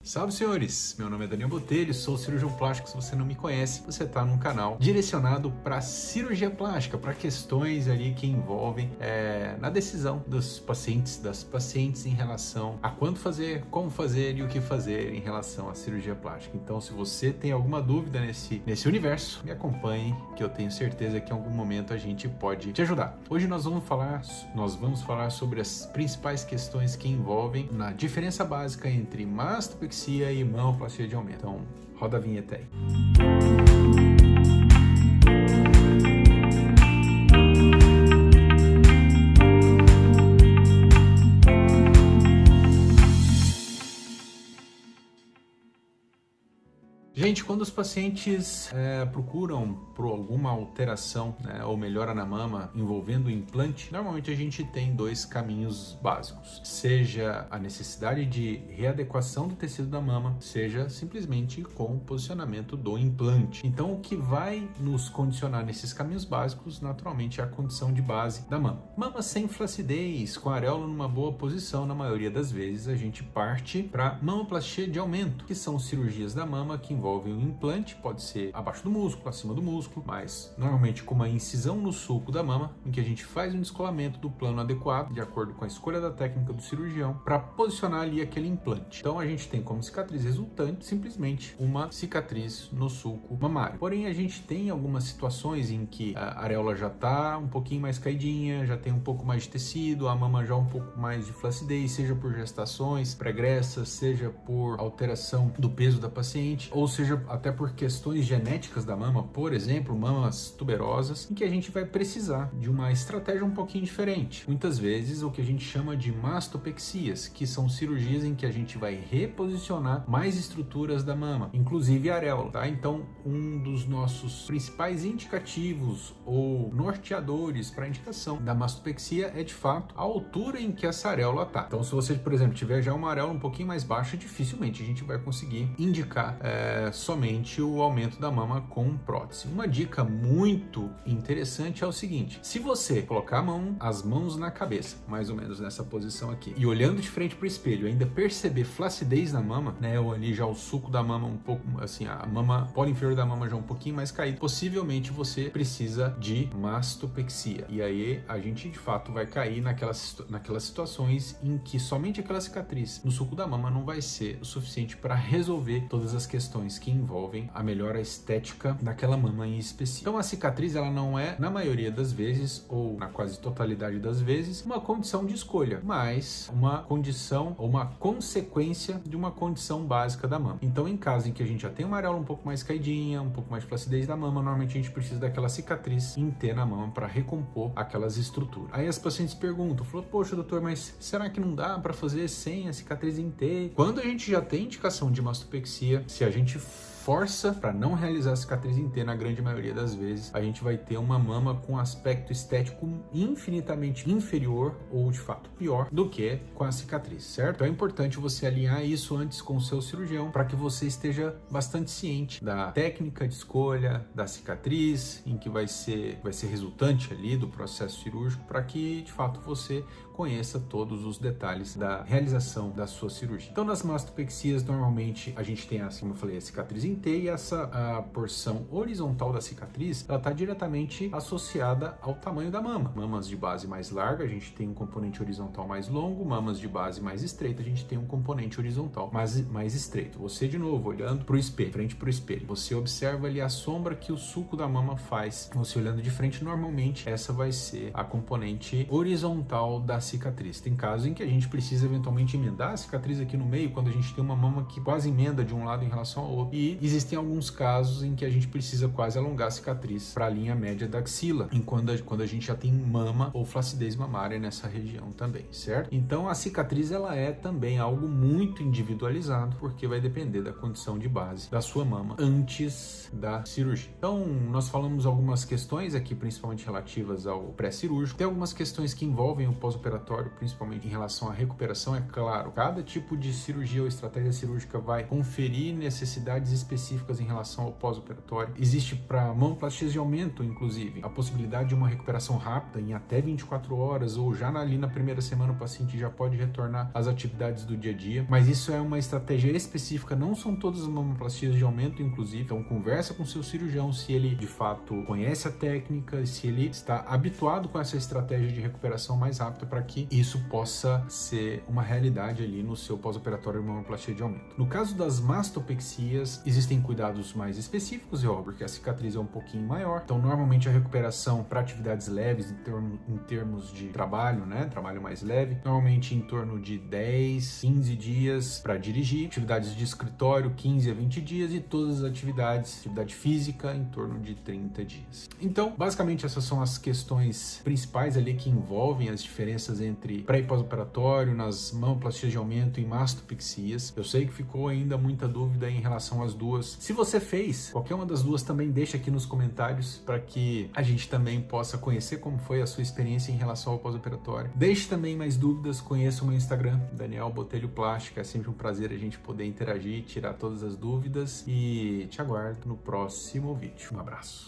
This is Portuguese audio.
Salve, senhores! Meu nome é Daniel Botelho, sou cirurgião plástico. Se você não me conhece, você está num canal direcionado para cirurgia plástica, para questões ali que envolvem na decisão dos pacientes, das pacientes em relação a quando fazer, como fazer e o que fazer em relação à cirurgia plástica. Então, se você tem alguma dúvida nesse universo, me acompanhe, que eu tenho certeza que em algum momento a gente pode te ajudar. Hoje nós vamos falar sobre as principais questões que envolvem na diferença básica entre mastopexia e mamoplastia de aumento. Então, roda a vinheta aí. Gente, quando os pacientes procuram por alguma alteração ou melhora na mama envolvendo o implante, normalmente a gente tem dois caminhos básicos. Seja a necessidade de readequação do tecido da mama, seja simplesmente com o posicionamento do implante. Então, o que vai nos condicionar nesses caminhos básicos, naturalmente, é a condição de base da mama. Mama sem flacidez, com a areola numa boa posição, na maioria das vezes a gente parte para mamoplastia de aumento, que são cirurgias da mama que envolvem o implante, pode ser abaixo do músculo, acima do músculo, mas normalmente com uma incisão no sulco da mama, em que a gente faz um descolamento do plano adequado, de acordo com a escolha da técnica do cirurgião, para posicionar ali aquele implante. Então a gente tem como cicatriz resultante simplesmente uma cicatriz no sulco mamário. Porém, a gente tem algumas situações em que a areola já está um pouquinho mais caidinha, já tem um pouco mais de tecido, a mama já um pouco mais de flacidez, seja por gestações pregressas, seja por alteração do peso da paciente, ou seja até por questões genéticas da mama, por exemplo, mamas tuberosas, em que a gente vai precisar de uma estratégia um pouquinho diferente. Muitas vezes o que a gente chama de mastopexias, que são cirurgias em que a gente vai reposicionar mais estruturas da mama, inclusive a areola, tá? Então, um dos nossos principais indicativos ou norteadores para a indicação da mastopexia é, de fato, a altura em que essa areola tá. Então, se você, por exemplo, tiver já uma areola um pouquinho mais baixa, dificilmente a gente vai conseguir indicar somente o aumento da mama com prótese. Uma dica muito interessante é o seguinte: se você colocar as mãos na cabeça, mais ou menos nessa posição aqui, e olhando de frente para o espelho, ainda perceber flacidez na mama, ou ali já o sulco da mama um pouco, assim, a mama, polo inferior da mama já um pouquinho mais caído, possivelmente você precisa de mastopexia. E aí a gente de fato vai cair naquelas situações em que somente aquela cicatriz no sulco da mama não vai ser o suficiente para resolver todas as questões que envolvem a melhora estética daquela mama em específico. Então a cicatriz, ela não é, na maioria das vezes, ou na quase totalidade das vezes, uma condição de escolha, mas uma condição ou uma consequência de uma condição básica da mama. Então, em caso em que a gente já tem uma areola um pouco mais caidinha, um pouco mais de flacidez da mama, normalmente a gente precisa daquela cicatriz em T na mama para recompor aquelas estruturas. Aí as pacientes perguntam, poxa, doutor, mas será que não dá para fazer sem a cicatriz em T? Quando a gente já tem indicação de mastopexia, se a gente força para não realizar a cicatriz em T, na grande maioria das vezes, a gente vai ter uma mama com aspecto estético infinitamente inferior ou, de fato, pior do que com a cicatriz, certo? Então é importante você alinhar isso antes com o seu cirurgião para que você esteja bastante ciente da técnica de escolha, da cicatriz, em que vai ser resultante ali do processo cirúrgico, para que, de fato, você conheça todos os detalhes da realização da sua cirurgia. Então, nas mastopexias, normalmente, a gente tem, assim como eu falei, a cicatriz em T, e a porção horizontal da cicatriz, ela está diretamente associada ao tamanho da mama. Mamas de base mais larga, a gente tem um componente horizontal mais longo, mamas de base mais estreita, a gente tem um componente horizontal mais estreito. Você, de novo, olhando para o espelho, frente para o espelho, você observa ali a sombra que o sulco da mama faz. Você olhando de frente, normalmente, essa vai ser a componente horizontal da cicatriz. Tem casos em que a gente precisa eventualmente emendar a cicatriz aqui no meio, quando a gente tem uma mama que quase emenda de um lado em relação ao outro. E existem alguns casos em que a gente precisa quase alongar a cicatriz para a linha média da axila, quando a gente já tem mama ou flacidez mamária nessa região também, certo? Então a cicatriz, ela é também algo muito individualizado, porque vai depender da condição de base da sua mama antes da cirurgia. Então nós falamos algumas questões aqui, principalmente relativas ao pré-cirúrgico. Tem algumas questões que envolvem o pós-operatório pós-operatório, principalmente em relação à recuperação, é claro, cada tipo de cirurgia ou estratégia cirúrgica vai conferir necessidades específicas em relação ao pós-operatório. Existe para mamoplastias de aumento, inclusive, a possibilidade de uma recuperação rápida em até 24 horas ou já ali na primeira semana o paciente já pode retornar às atividades do dia a dia, mas isso é uma estratégia específica, não são todas as mamoplastias de aumento, inclusive, então conversa com seu cirurgião se ele de fato conhece a técnica, se ele está habituado com essa estratégia de recuperação mais rápida para que isso possa ser uma realidade ali no seu pós-operatório de mamoplastia de aumento. No caso das mastopexias, existem cuidados mais específicos, é óbvio, porque a cicatriz é um pouquinho maior, então normalmente a recuperação para atividades leves em termos de trabalho, né, trabalho mais leve, normalmente em torno de 10, 15 dias para dirigir, atividades de escritório 15 a 20 dias e todas as atividade física em torno de 30 dias. Então, basicamente essas são as questões principais ali que envolvem as diferenças entre pré e pós-operatório nas mamoplastias de aumento e mastopexias. Eu sei que ficou ainda muita dúvida em relação às duas. Se você fez qualquer uma das duas, também deixa aqui nos comentários para que a gente também possa conhecer como foi a sua experiência em relação ao pós-operatório. Deixe também mais dúvidas, conheça o meu Instagram, Daniel Botelho Plástica. É sempre um prazer a gente poder interagir, tirar todas as dúvidas e te aguardo no próximo vídeo. Um abraço.